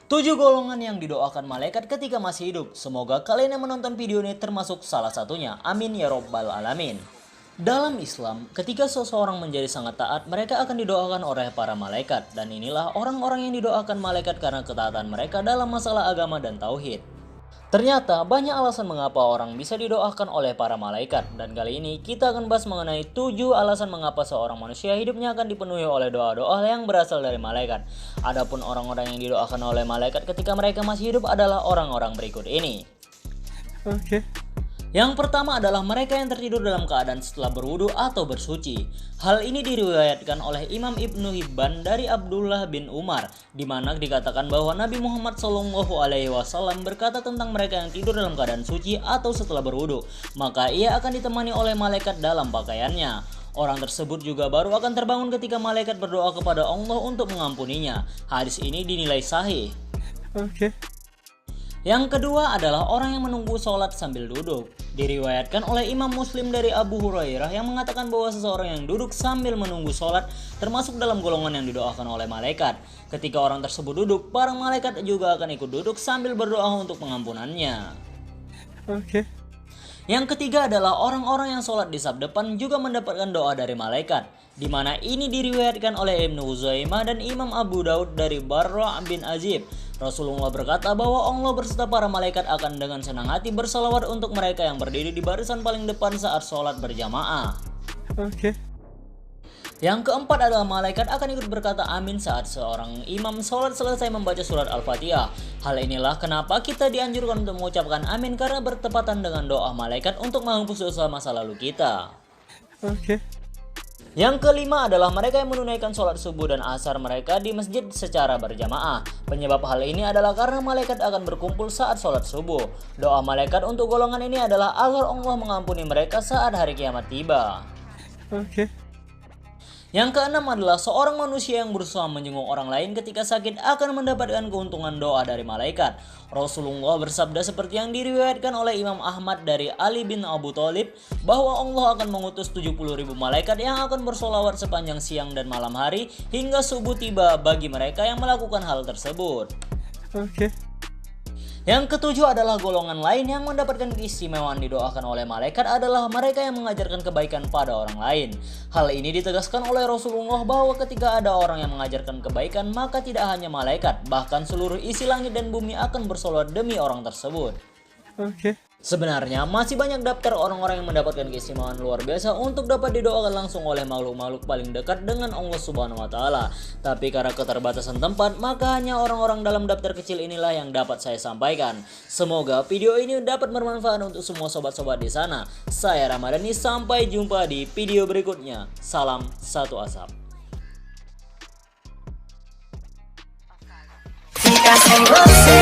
7 golongan yang didoakan malaikat ketika masih hidup. Semoga kalian yang menonton video ini termasuk salah satunya. Amin ya robbal alamin. Dalam Islam, ketika seseorang menjadi sangat taat, mereka akan didoakan oleh para malaikat. Dan inilah orang-orang yang didoakan malaikat karena ketaatan mereka dalam masalah agama dan tauhid. Ternyata banyak alasan mengapa orang bisa didoakan oleh para malaikat. Dan kali ini kita akan bahas mengenai 7 alasan mengapa seorang manusia hidupnya akan dipenuhi oleh doa-doa yang berasal dari malaikat. Adapun orang-orang yang didoakan oleh malaikat ketika mereka masih hidup adalah orang-orang berikut ini. Yang pertama adalah mereka yang tertidur dalam keadaan setelah berwudu atau bersuci. Hal ini diriwayatkan oleh Imam Ibnu Hibban dari Abdullah bin Umar, di mana dikatakan bahwa Nabi Muhammad SAW berkata tentang mereka yang tidur dalam keadaan suci atau setelah berwudu, maka ia akan ditemani oleh malaikat dalam pakaiannya. Orang tersebut juga baru akan terbangun ketika malaikat berdoa kepada Allah untuk mengampuninya. Hadis ini dinilai sahih. Yang kedua adalah orang yang menunggu sholat sambil duduk. Diriwayatkan oleh Imam Muslim dari Abu Hurairah yang mengatakan bahwa seseorang yang duduk sambil menunggu sholat termasuk dalam golongan yang didoakan oleh malaikat. Ketika orang tersebut duduk, para malaikat juga akan ikut duduk sambil berdoa untuk pengampunannya. Yang ketiga adalah orang-orang yang sholat di saf depan juga mendapatkan doa dari malaikat, di mana ini diriwayatkan oleh Ibnu Huzaimah dan Imam Abu Daud dari Barra' bin Azib. Rasulullah berkata bahwa Allah berserta para malaikat akan dengan senang hati bersalawat untuk mereka yang berdiri di barisan paling depan saat sholat berjamaah. Yang keempat adalah malaikat akan ikut berkata amin saat seorang imam sholat selesai membaca surat Al-Fatihah. Hal inilah kenapa kita dianjurkan untuk mengucapkan amin karena bertepatan dengan doa malaikat untuk menghapus dosa masa lalu kita. Yang kelima adalah mereka yang menunaikan sholat subuh dan asar mereka di masjid secara berjamaah. Penyebab hal ini adalah karena malaikat akan berkumpul saat sholat subuh. Doa malaikat untuk golongan ini adalah agar Allah mengampuni mereka saat hari kiamat tiba. Yang keenam adalah seorang manusia yang berusaha menjenguk orang lain ketika sakit akan mendapatkan keuntungan doa dari malaikat. Rasulullah bersabda seperti yang diriwayatkan oleh Imam Ahmad dari Ali bin Abu Thalib bahwa Allah akan mengutus 70.000 malaikat yang akan bersolawat sepanjang siang dan malam hari hingga subuh tiba bagi mereka yang melakukan hal tersebut. Yang ketujuh adalah golongan lain yang mendapatkan keistimewaan didoakan oleh malaikat adalah mereka yang mengajarkan kebaikan pada orang lain. Hal ini ditegaskan oleh Rasulullah bahwa ketika ada orang yang mengajarkan kebaikan maka tidak hanya malaikat, bahkan seluruh isi langit dan bumi akan bersolawat demi orang tersebut. Sebenarnya masih banyak daftar orang-orang yang mendapatkan keistimewaan luar biasa untuk dapat didoakan langsung oleh makhluk-makhluk paling dekat dengan Allah Subhanahu wa taala. Tapi karena keterbatasan tempat, maka hanya orang-orang dalam daftar kecil inilah yang dapat saya sampaikan. Semoga video ini dapat bermanfaat untuk semua sobat-sobat di sana. Saya Ramadhani, sampai jumpa di video berikutnya. Salam satu asap. Fica sem você.